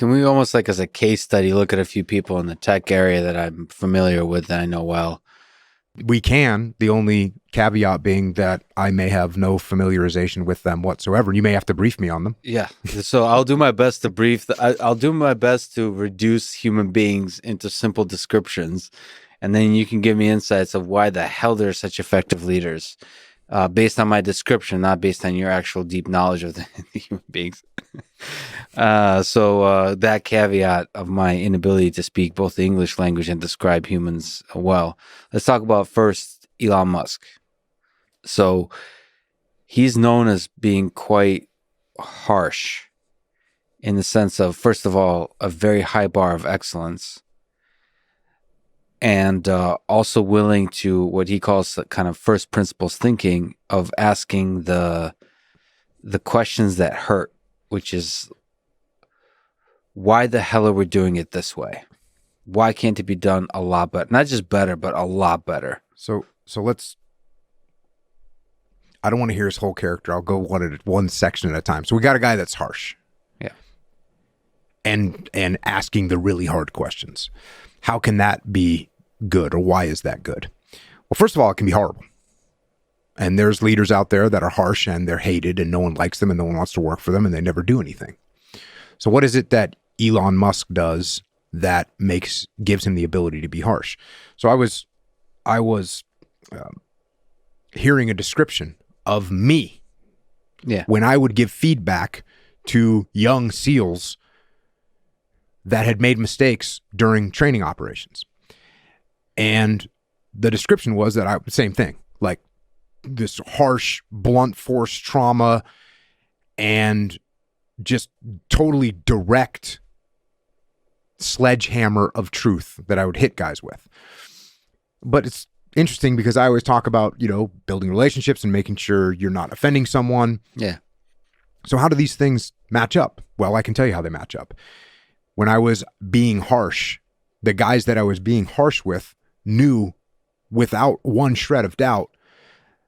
Can we almost like as a case study look at a few people in the tech area that I'm familiar with that I know well? We can. The only caveat being that I may have no familiarization with them whatsoever. And you may have to brief me on them. Yeah. So I'll do my best to brief. I'll do my best to reduce human beings into simple descriptions. And then you can give me insights of why the hell they're such effective leaders based on my description, not based on your actual deep knowledge of the human beings. So that caveat of my inability to speak both the English language and describe humans well. Let's talk about first Elon Musk. So he's known as being quite harsh in the sense of, first of all, a very high bar of excellence. And also willing to what he calls kind of first principles thinking of asking the questions that hurt, which is, why the hell are we doing it this way? Why can't it be done a lot better? Not just better, but a lot better. So let's. I don't want to hear his whole character. I'll go one section at a time. So we got a guy that's harsh. Yeah. And asking the really hard questions. How can that be good, or why is that good? Well, first of all, it can be horrible. And there's leaders out there that are harsh and they're hated and no one likes them and no one wants to work for them and they never do anything. So what is it that Elon Musk does that gives him the ability to be harsh? So I was hearing a description of me when I would give feedback to young SEALs that had made mistakes during training operations. And the description was that same thing, like this harsh, blunt force trauma and just totally direct sledgehammer of truth that I would hit guys with. But it's interesting because I always talk about, building relationships and making sure you're not offending someone. Yeah. So how do these things match up? Well, I can tell you how they match up. When I was being harsh, the guys that I was being harsh with knew without one shred of doubt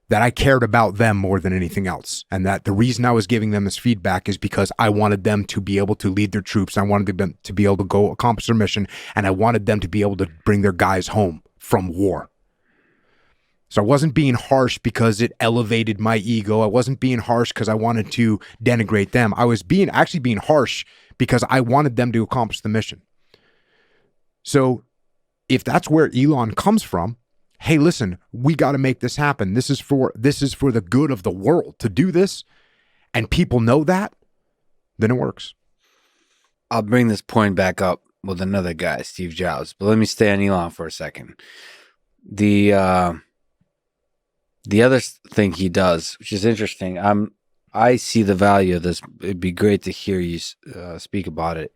that I cared about them more than anything else. And that the reason I was giving them this feedback is because I wanted them to be able to lead their troops. I wanted them to be able to go accomplish their mission. And I wanted them to be able to bring their guys home from war. So I wasn't being harsh because it elevated my ego. I wasn't being harsh because I wanted to denigrate them. I was actually being harsh because I wanted them to accomplish the mission. So if that's where Elon comes from, hey, listen, we got to make this happen. This is for the good of the world to do this, and people know that, then it works. I'll bring this point back up with another guy, Steve Jobs, but let me stay on Elon for a second. The other thing he does, which is interesting, I see the value of this. It'd be great to hear you speak about it.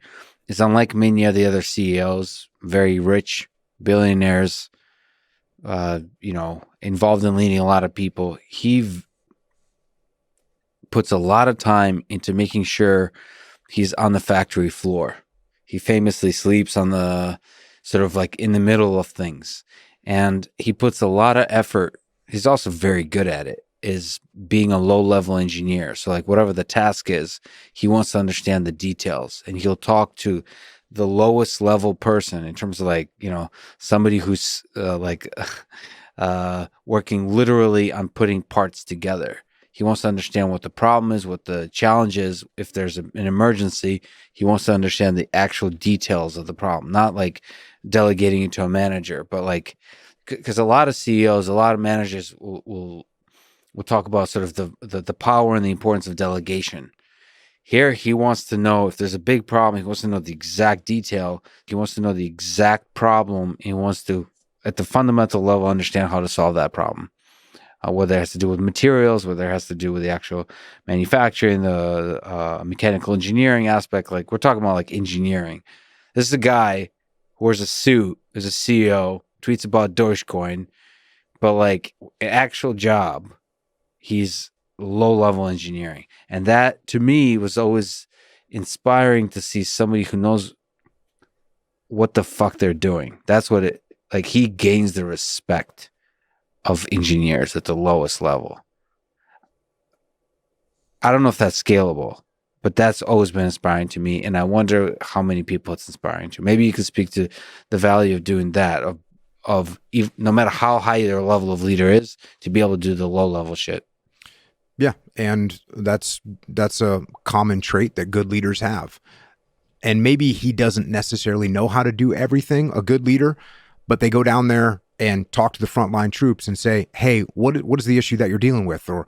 It's unlike many of the other CEOs, very rich billionaires, involved in leading a lot of people. He puts a lot of time into making sure he's on the factory floor. He famously sleeps on the sort of like in the middle of things. And he puts a lot of effort. He's also very good at it, is being a low-level engineer. So like whatever the task is, he wants to understand the details. And he'll talk to the lowest level person in terms of like, somebody who's working literally on putting parts together. He wants to understand what the problem is, what the challenge is. If there's an emergency, he wants to understand the actual details of the problem, not like delegating it to a manager, but like, because a lot of CEOs, a lot of managers will talk about sort of the power and the importance of delegation. Here, he wants to know if there's a big problem. He wants to know the exact detail. He wants to know the exact problem. He wants to, at the fundamental level, understand how to solve that problem. Whether it has to do with materials, whether it has to do with the actual manufacturing, the mechanical engineering aspect. Like we're talking about like engineering. This is a guy who wears a suit, is a CEO, tweets about Dogecoin, but like an actual job, he's low-level engineering. And that, to me, was always inspiring to see somebody who knows what the fuck they're doing. That's what it, like, he gains the respect of engineers at the lowest level. I don't know if that's scalable, But that's always been inspiring to me, and I wonder how many people it's inspiring to. Maybe you could speak to the value of doing that, no matter how high their level of leader is, to be able to do the low level shit. Yeah, and that's a common trait that good leaders have. And maybe he doesn't necessarily know how to do everything, a good leader, but they go down there and talk to the frontline troops and say, hey, what is the issue that you're dealing with? Or,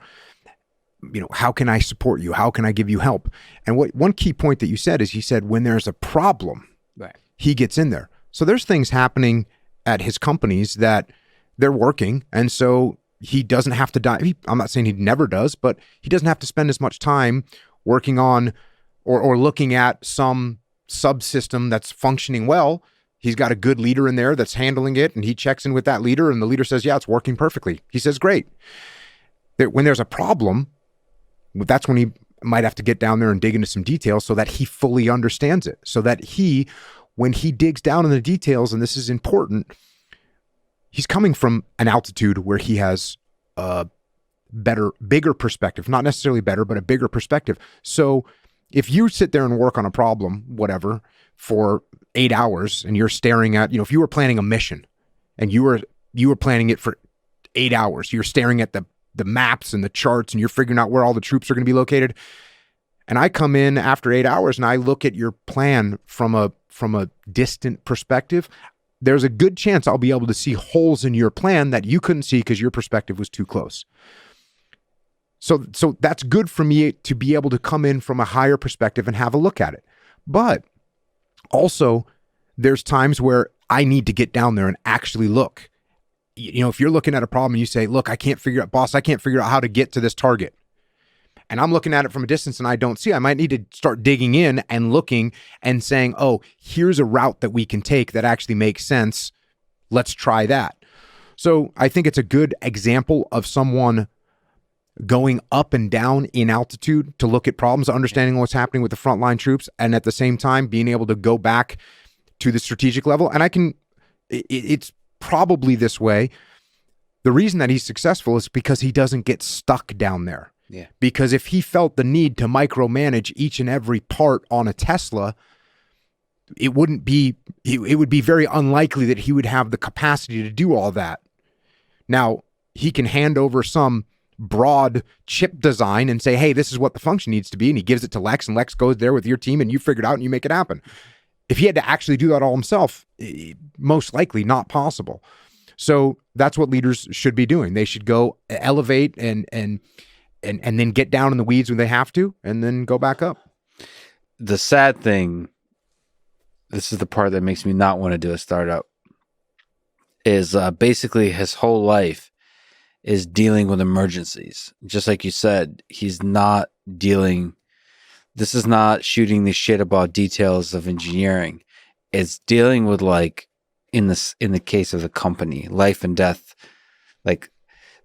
how can I support you? How can I give you help? And one key point that you said is, he said, when there's a problem, right, he gets in there. So there's things happening at his companies that they're working. And so he doesn't have to die. I'm not saying he never does, but he doesn't have to spend as much time working on or looking at some subsystem that's functioning well. He's got a good leader in there that's handling it, and he checks in with that leader, and the leader says, yeah, it's working perfectly. He says, great. When there's a problem, that's when he might have to get down there and dig into some details so that he fully understands it. So that when he digs down in the details, and this is important, he's coming from an altitude where he has a bigger perspective, not necessarily better, but a bigger perspective. So if you sit there and work on a problem, whatever, for 8 hours, and you're staring at, if you were planning a mission and you were planning it for 8 hours, you're staring at the maps and the charts, and you're figuring out where all the troops are going to be located. And I come in after 8 hours and I look at your plan from a distant perspective. There's a good chance I'll be able to see holes in your plan that you couldn't see because your perspective was too close. So that's good for me to be able to come in from a higher perspective and have a look at it. But also, there's times where I need to get down there and actually look. If you're looking at a problem and you say, look, boss, I can't figure out how to get to this target. And I'm looking at it from a distance and I don't see, I might need to start digging in and looking and saying, oh, here's a route that we can take that actually makes sense. Let's try that. So I think it's a good example of someone going up and down in altitude to look at problems, understanding what's happening with the frontline troops, and at the same time being able to go back to the strategic level. And it's probably this way. The reason that he's successful is because he doesn't get stuck down there. Yeah. Because if he felt the need to micromanage each and every part on a Tesla, it would be very unlikely that he would have the capacity to do all that. Now, he can hand over some broad chip design and say, hey, this is what the function needs to be. And he gives it to Lex, and Lex goes there with your team and you figure it out and you make it happen. If he had to actually do that all himself, most likely not possible. So that's what leaders should be doing. They should go elevate and then get down in the weeds when they have to, and then go back up. The sad thing, this is the part that makes me not want to do a startup, is basically his whole life is dealing with emergencies. Just like you said, he's not dealing. This is not shooting the shit about details of engineering. It's dealing with, like, in the case of the company, life and death, like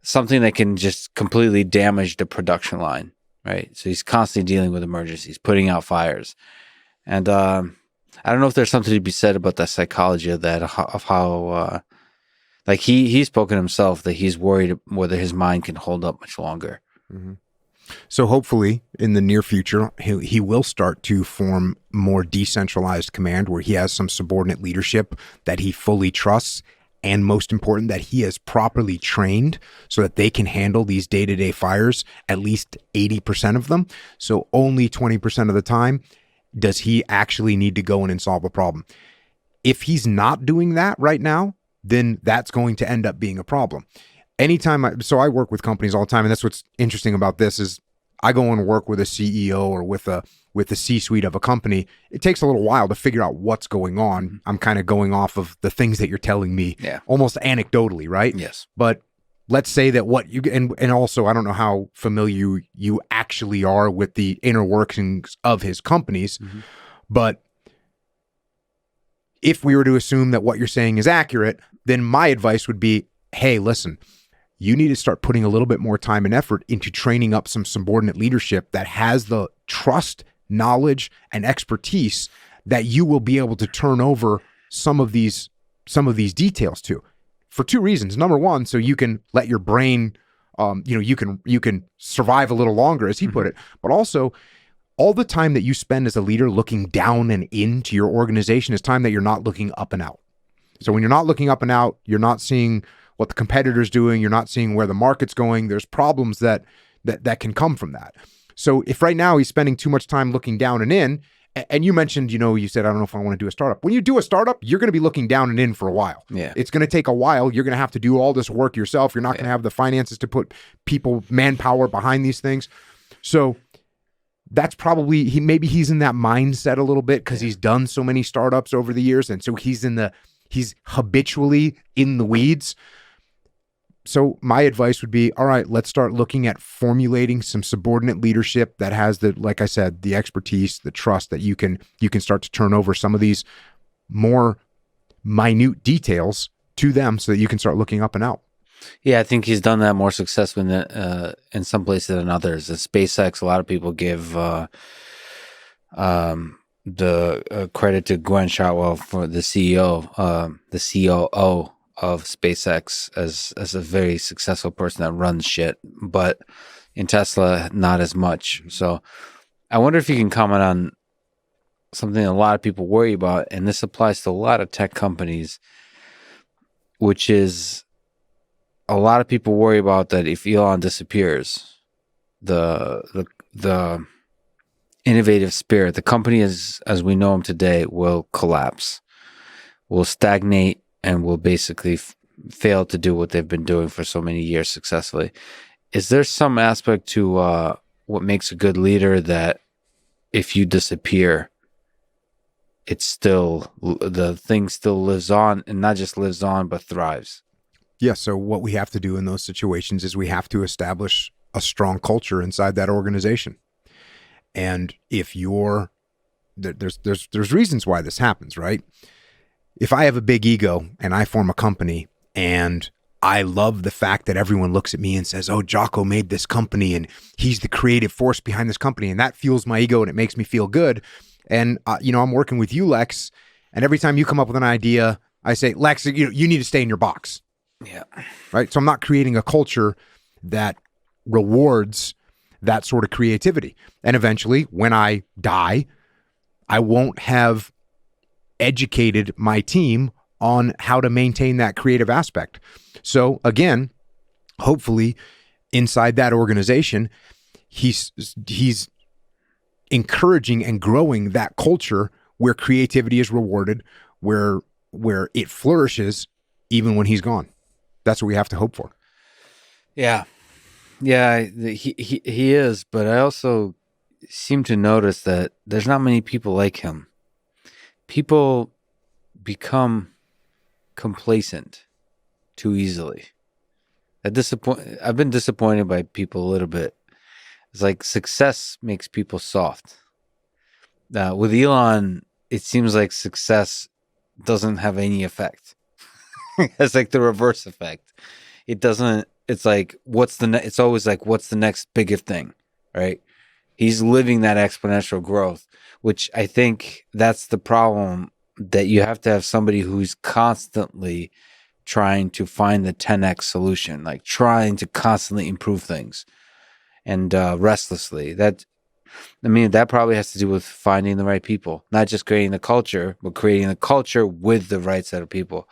something that can just completely damage the production line, right? So he's constantly dealing with emergencies, putting out fires. And I don't know if there's something to be said about the psychology of that, of how, like he's spoken himself that he's worried whether his mind can hold up much longer. Mm-hmm. So hopefully in the near future, he will start to form more decentralized command where he has some subordinate leadership that he fully trusts. And most important, that he is properly trained so that they can handle these day-to-day fires, at least 80% of them. So only 20% of the time does he actually need to go in and solve a problem. If he's not doing that right now, then that's going to end up being a problem. Anytime so I work with companies all the time, and that's what's interesting about this is I go and work with a CEO or with the C-suite of a company. It takes a little while to figure out what's going on. I'm kind of going off of the things that you're telling me, almost anecdotally, right? Yes. But let's say that what you, and also I don't know how familiar you actually are with the inner workings of his companies, but if we were to assume that what you're saying is accurate, then my advice would be, hey, listen, you need to start putting a little bit more time and effort into training up some subordinate leadership that has the trust, knowledge, and expertise that you will be able to turn over some of these details to, for two reasons. Number one, so you can let your brain, you can survive a little longer, as he put it, but also all the time that you spend as a leader looking down and into your organization is time that you're not looking up and out. So when you're not looking up and out, you're not seeing what the competitor's doing, you're not seeing where the market's going. There's problems that can come from that. So if right now he's spending too much time looking down and in, and you mentioned, you said, I don't know if I want to do a startup. When you do a startup, you're going to be looking down and in for a while. Yeah. It's going to take a while. You're going to have to do all this work yourself. You're not going to have the finances to put manpower behind these things. So that's probably, maybe he's in that mindset a little bit because he's done so many startups over the years. And so he's habitually in the weeds. So my advice would be, all right, let's start looking at formulating some subordinate leadership that has like I said, the expertise, the trust that you can start to turn over some of these more minute details to them so that you can start looking up and out. Yeah, I think he's done that more successfully in some places than others. At SpaceX, a lot of people give the credit to Gwen Shotwell for the CEO, the COO of SpaceX as a very successful person that runs shit, but in Tesla, not as much. So I wonder if you can comment on something a lot of people worry about, and this applies to a lot of tech companies, which is a lot of people worry about that if Elon disappears, the innovative spirit, the company as we know them today, will collapse, will stagnate, and will basically fail to do what they've been doing for so many years successfully. Is there some aspect to what makes a good leader that if you disappear, the thing still lives on, and not just lives on, but thrives? Yeah, so what we have to do in those situations is we have to establish a strong culture inside that organization. And if there's reasons why this happens, right? If I have a big ego and I form a company and I love the fact that everyone looks at me and says, oh, Jocko made this company and he's the creative force behind this company, and that fuels my ego and it makes me feel good. And, I'm working with you, Lex, and every time you come up with an idea, I say, Lex, you need to stay in your box. Yeah. Right. So I'm not creating a culture that rewards that sort of creativity. And eventually, when I die, I won't have educated my team on how to maintain that creative aspect. So again, hopefully inside that organization, he's encouraging and growing that culture where creativity is rewarded, where it flourishes even when he's gone. That's what we have to hope for. Yeah. Yeah, he is, but I also seem to notice that there's not many people like him. People become complacent too easily. I've been disappointed by people a little bit. It's like success makes people soft. With Elon, it seems like success doesn't have any effect. It's like the reverse effect. It doesn't. It's like it's always like, what's the next biggest thing, right? He's living that exponential growth, which I think that's the problem, that you have to have somebody who's constantly trying to find the 10x solution, like trying to constantly improve things, and restlessly. That probably has to do with finding the right people, not just creating the culture, but creating the culture with the right set of people.